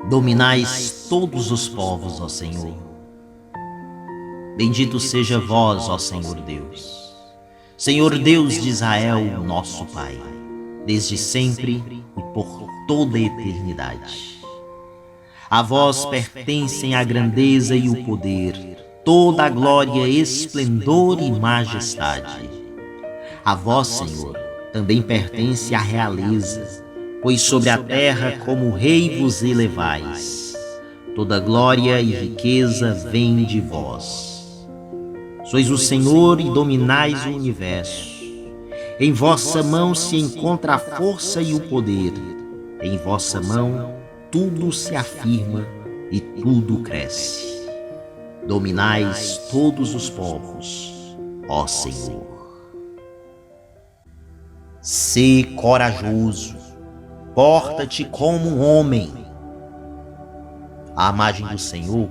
Dominais todos os povos, ó Senhor. Bendito seja vós, ó Senhor Deus. Senhor Deus de Israel, nosso Pai, desde sempre e por toda a eternidade. A vós pertencem a grandeza e o poder, toda a glória, esplendor e majestade. A vós, Senhor, também pertence a realeza, pois sobre a terra como rei vos elevais. Toda glória e riqueza vem de vós. Sois o Senhor e dominais o universo. Em vossa mão se encontra a força e o poder. Em vossa mão tudo se afirma e tudo cresce. Dominais todos os povos, ó Senhor. Sê corajoso, porta-te como um homem. À margem do Senhor,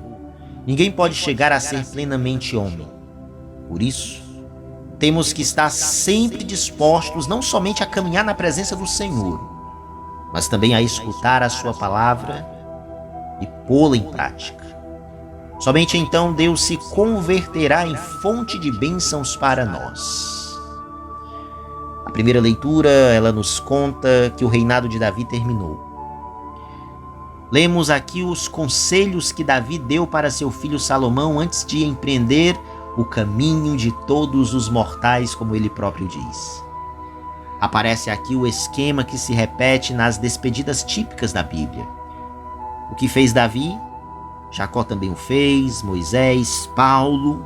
ninguém pode chegar a ser plenamente homem. Por isso, temos que estar sempre dispostos não somente a caminhar na presença do Senhor, mas também a escutar a sua palavra e pô-la em prática. Somente então Deus se converterá em fonte de bênçãos para nós. A primeira leitura, ela nos conta que o reinado de Davi terminou. Lemos aqui os conselhos que Davi deu para seu filho Salomão antes de empreender o caminho de todos os mortais, como ele próprio diz. Aparece aqui o esquema que se repete nas despedidas típicas da Bíblia. O que fez Davi, Jacó também o fez, Moisés, Paulo,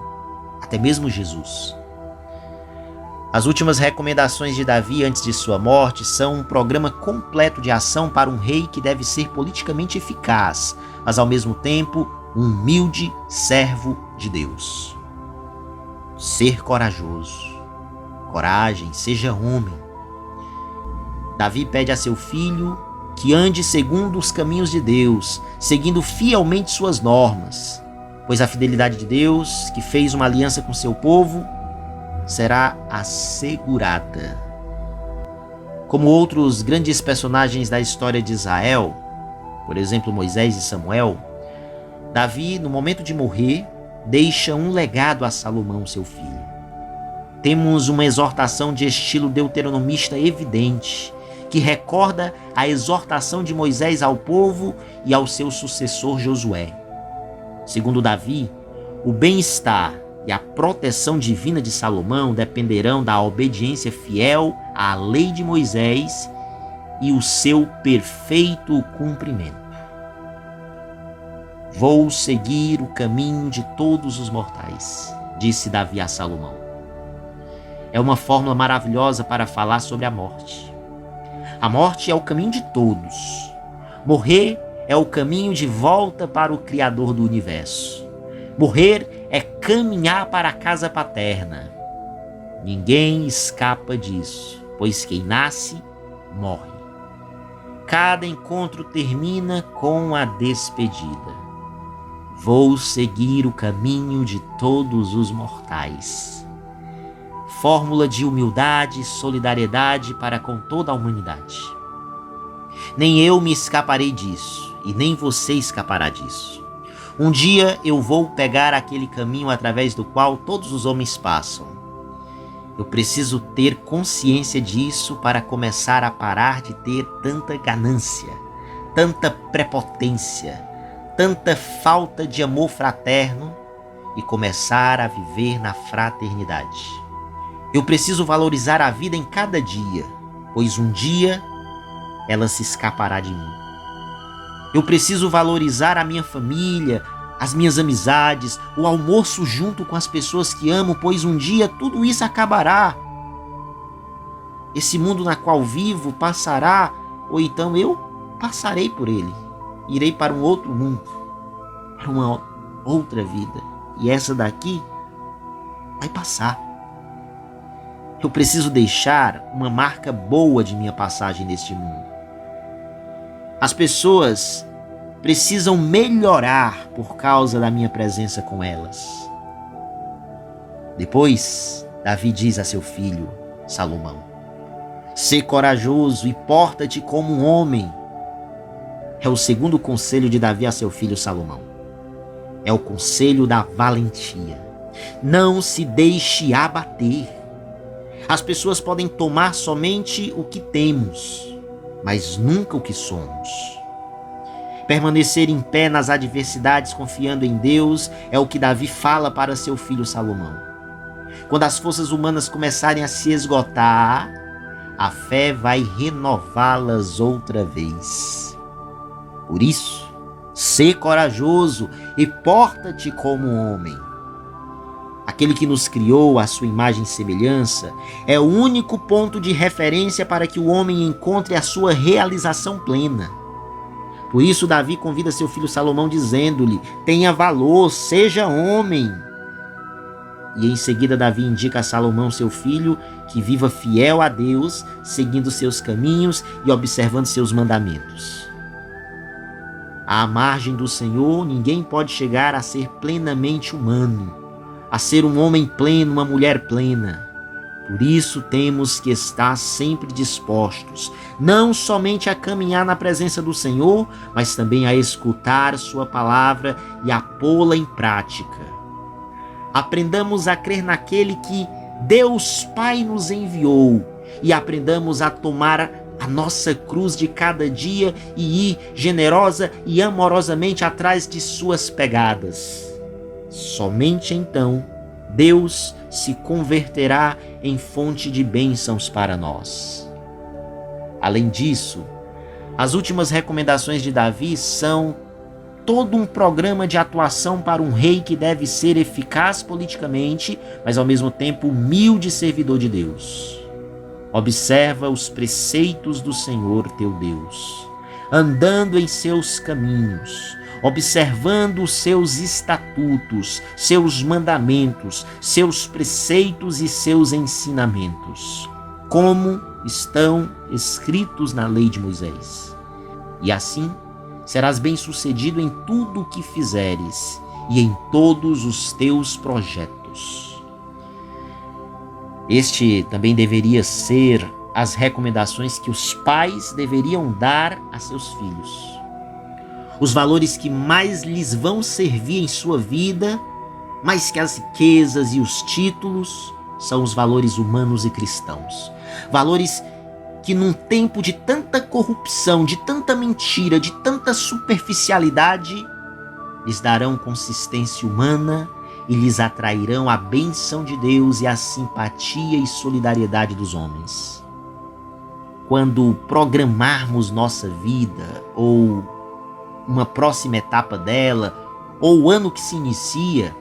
até mesmo Jesus. As últimas recomendações de Davi antes de sua morte são um programa completo de ação para um rei que deve ser politicamente eficaz, mas ao mesmo tempo um humilde servo de Deus. Ser corajoso. Coragem, seja homem. Davi pede a seu filho que ande segundo os caminhos de Deus, seguindo fielmente suas normas, pois a fidelidade de Deus, que fez uma aliança com seu povo, será assegurada. Como outros grandes personagens da história de Israel, por exemplo Moisés e Samuel, Davi, no momento de morrer, deixa um legado a Salomão, seu filho. Temos uma exortação de estilo deuteronomista evidente, que recorda a exortação de Moisés ao povo e ao seu sucessor Josué. Segundo Davi, o bem-estar e a proteção divina de Salomão dependerão da obediência fiel à lei de Moisés e o seu perfeito cumprimento. Vou seguir o caminho de todos os mortais, disse Davi a Salomão. É uma fórmula maravilhosa para falar sobre a morte. A morte é o caminho de todos. Morrer é o caminho de volta para o Criador do universo. Morrer é caminhar para a casa paterna. Ninguém escapa disso, pois quem nasce, morre. Cada encontro termina com a despedida. Vou seguir o caminho de todos os mortais. Fórmula de humildade e solidariedade para com toda a humanidade. Nem eu me escaparei disso, e nem você escapará disso. Um dia eu vou pegar aquele caminho através do qual todos os homens passam. Eu preciso ter consciência disso para começar a parar de ter tanta ganância, tanta prepotência, tanta falta de amor fraterno e começar a viver na fraternidade. Eu preciso valorizar a vida em cada dia, pois um dia ela se escapará de mim. Eu preciso valorizar a minha família, as minhas amizades, o almoço junto com as pessoas que amo, pois um dia tudo isso acabará. Esse mundo na qual vivo passará, ou então eu passarei por ele. Irei para um outro mundo, para uma outra vida. E essa daqui vai passar. Eu preciso deixar uma marca boa de minha passagem neste mundo. As pessoas precisam melhorar por causa da minha presença com elas. Depois, Davi diz a seu filho, Salomão: sê corajoso e porta-te como um homem. é o segundo conselho de Davi a seu filho Salomão. É o conselho da valentia. Não se deixe abater. As pessoas podem tomar somente o que temos, mas nunca o que somos. Permanecer em pé nas adversidades, confiando em Deus, é o que Davi fala para seu filho Salomão. Quando as forças humanas começarem a se esgotar, a fé vai renová-las outra vez. Por isso, sê corajoso e porta-te como um homem. Aquele que nos criou à sua imagem e semelhança é o único ponto de referência para que o homem encontre a sua realização plena. Por isso, Davi convida seu filho Salomão dizendo-lhe: tenha valor, seja homem. E em seguida Davi indica a Salomão, seu filho, que viva fiel a Deus, seguindo seus caminhos e observando seus mandamentos. À margem do Senhor, ninguém pode chegar a ser plenamente humano, a ser um homem pleno, uma mulher plena. Por isso temos que estar sempre dispostos, não somente a caminhar na presença do Senhor, mas também a escutar sua palavra e a pô-la em prática. Aprendamos a crer naquele que Deus Pai nos enviou e aprendamos a tomar a nossa cruz de cada dia e ir generosa e amorosamente atrás de suas pegadas. Somente então Deus se converterá em fonte de bênçãos para nós. Além disso, as últimas recomendações de Davi são todo um programa de atuação para um rei que deve ser eficaz politicamente, mas ao mesmo tempo humilde servidor de Deus. Observa os preceitos do Senhor teu Deus, andando em seus caminhos, observando os seus estatutos, seus mandamentos, seus preceitos e seus ensinamentos, como estão escritos na lei de Moisés. E assim serás bem-sucedido em tudo o que fizeres e em todos os teus projetos. Este também deveria ser as recomendações que os pais deveriam dar a seus filhos. Os valores que mais lhes vão servir em sua vida, mais que as riquezas e os títulos, são os valores humanos e cristãos. Valores que num tempo de tanta corrupção, de tanta mentira, de tanta superficialidade, lhes darão consistência humana e lhes atrairão a bênção de Deus e a simpatia e solidariedade dos homens. Quando programarmos nossa vida, ou uma próxima etapa dela, ou o ano que se inicia,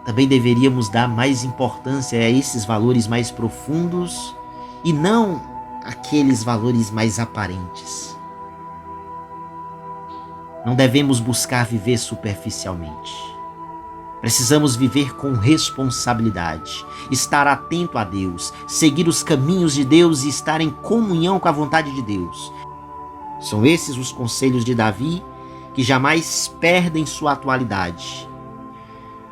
também deveríamos dar mais importância a esses valores mais profundos e não aqueles valores mais aparentes. Não devemos buscar viver superficialmente. Precisamos viver com responsabilidade, estar atento a Deus, seguir os caminhos de Deus e estar em comunhão com a vontade de Deus. São esses os conselhos de Davi que jamais perdem sua atualidade.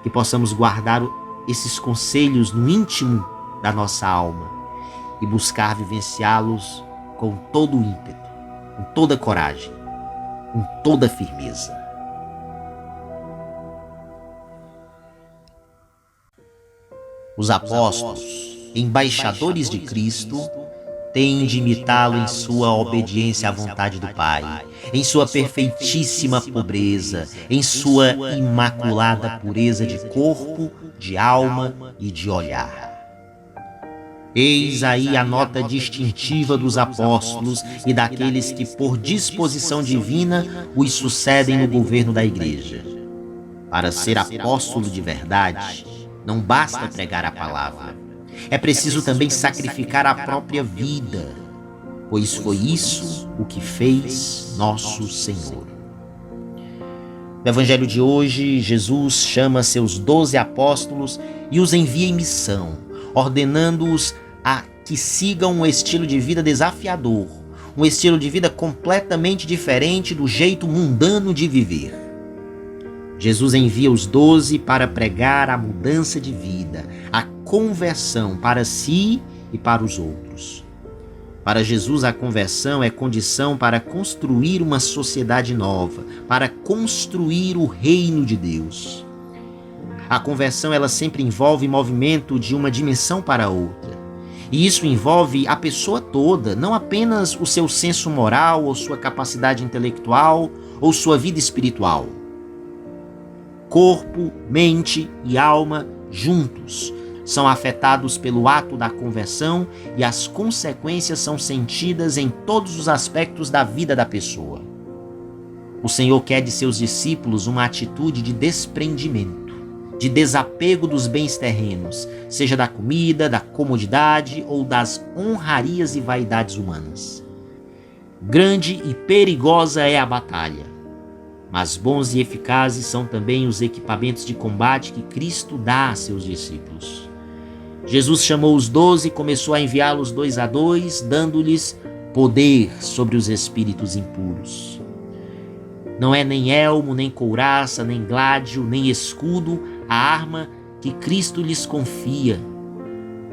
Que possamos guardar esses conselhos no íntimo da nossa alma e buscar vivenciá-los com todo o ímpeto, com toda coragem, com toda firmeza. Os apóstolos, embaixadores de Cristo, têm de imitá-lo em sua obediência à vontade do Pai, em sua perfeitíssima pobreza, em sua imaculada pureza de corpo, de alma e de olhar. Eis aí a nota distintiva dos apóstolos e daqueles que, por disposição divina, os sucedem no governo da igreja. Para ser apóstolo de verdade, não basta pregar a palavra. É preciso também sacrificar a própria vida, pois foi isso o que fez nosso Senhor. No Evangelho de hoje, Jesus chama seus 12 apóstolos e os envia em missão, ordenando-os a que sigam um estilo de vida desafiador, um estilo de vida completamente diferente do jeito mundano de viver. Jesus envia os 12 para pregar a mudança de vida, a conversão para si e para os outros. Para Jesus, a conversão é condição para construir uma sociedade nova, para construir o reino de Deus. A conversão, ela sempre envolve movimento de uma dimensão para outra. E isso envolve a pessoa toda, não apenas o seu senso moral, ou sua capacidade intelectual, ou sua vida espiritual. Corpo, mente e alma juntos são afetados pelo ato da conversão e as consequências são sentidas em todos os aspectos da vida da pessoa. O Senhor quer de seus discípulos uma atitude de desprendimento, de desapego dos bens terrenos, seja da comida, da comodidade ou das honrarias e vaidades humanas. Grande e perigosa é a batalha, mas bons e eficazes são também os equipamentos de combate que Cristo dá a seus discípulos. Jesus chamou os 12 e começou a enviá-los 2 a 2, dando-lhes poder sobre os espíritos impuros. Não é nem elmo, nem couraça, nem gládio, nem escudo a arma que Cristo lhes confia,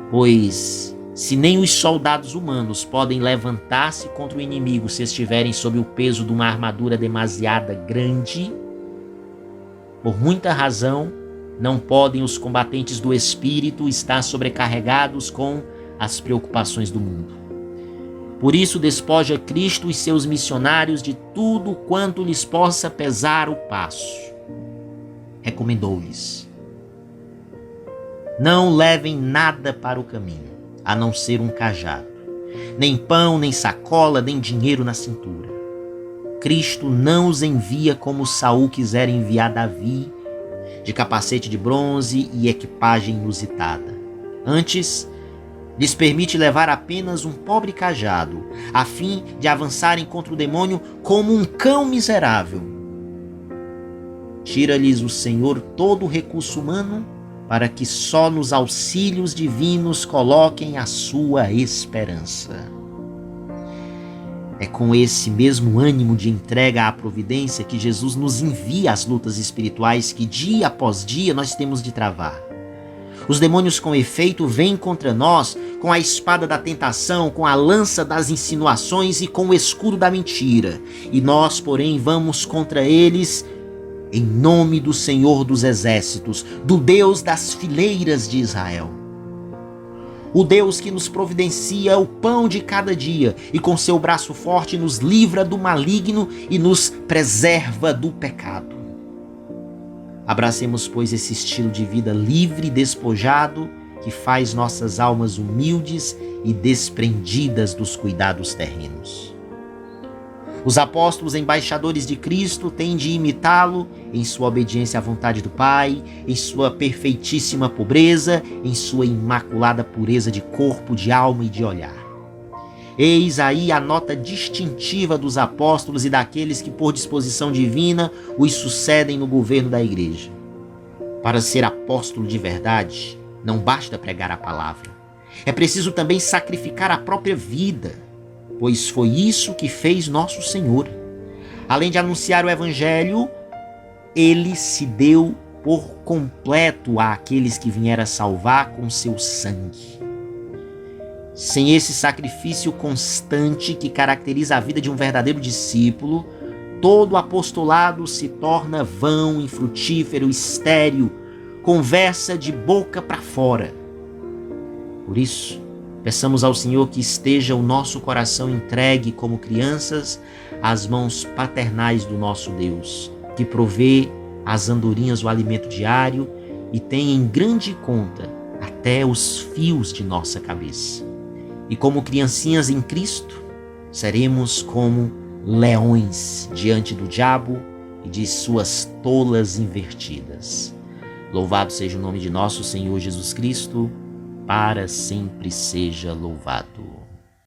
pois se nem os soldados humanos podem levantar-se contra o inimigo se estiverem sob o peso de uma armadura demasiada grande, por muita razão, não podem os combatentes do Espírito estar sobrecarregados com as preocupações do mundo. Por isso, despoja Cristo e seus missionários de tudo quanto lhes possa pesar o passo. Recomendou-lhes: não levem nada para o caminho, a não ser um cajado, nem pão, nem sacola, nem dinheiro na cintura. Cristo não os envia como Saul quisera enviar Davi, de capacete de bronze e equipagem inusitada. Antes, lhes permite levar apenas um pobre cajado, a fim de avançarem contra o demônio como um cão miserável. Tira-lhes o Senhor todo o recurso humano, para que só nos auxílios divinos coloquem a sua esperança. É com esse mesmo ânimo de entrega à providência que Jesus nos envia às lutas espirituais que dia após dia nós temos de travar. Os demônios, com efeito, vêm contra nós com a espada da tentação, com a lança das insinuações e com o escudo da mentira. E nós, porém, vamos contra eles em nome do Senhor dos Exércitos, do Deus das fileiras de Israel. O Deus que nos providencia o pão de cada dia e com seu braço forte nos livra do maligno e nos preserva do pecado. Abracemos, pois, esse estilo de vida livre e despojado que faz nossas almas humildes e desprendidas dos cuidados terrenos. Os apóstolos embaixadores de Cristo têm de imitá-lo em sua obediência à vontade do Pai, em sua perfeitíssima pobreza, em sua imaculada pureza de corpo, de alma e de olhar. Eis aí a nota distintiva dos apóstolos e daqueles que, por disposição divina, os sucedem no governo da igreja. Para ser apóstolo de verdade, não basta pregar a palavra. É preciso também sacrificar a própria vida, pois foi isso que fez nosso Senhor. Além de anunciar o Evangelho, ele se deu por completo àqueles que viera salvar com seu sangue. Sem esse sacrifício constante que caracteriza a vida de um verdadeiro discípulo, todo apostolado se torna vão, infrutífero, estéril, conversa de boca para fora. Por isso, peçamos ao Senhor que esteja o nosso coração entregue como crianças às mãos paternais do nosso Deus, que provê às andorinhas o alimento diário e tem em grande conta até os fios de nossa cabeça. E como criancinhas em Cristo, seremos como leões diante do diabo e de suas tolas invertidas. Louvado seja o nome de nosso Senhor Jesus Cristo, para sempre seja louvado.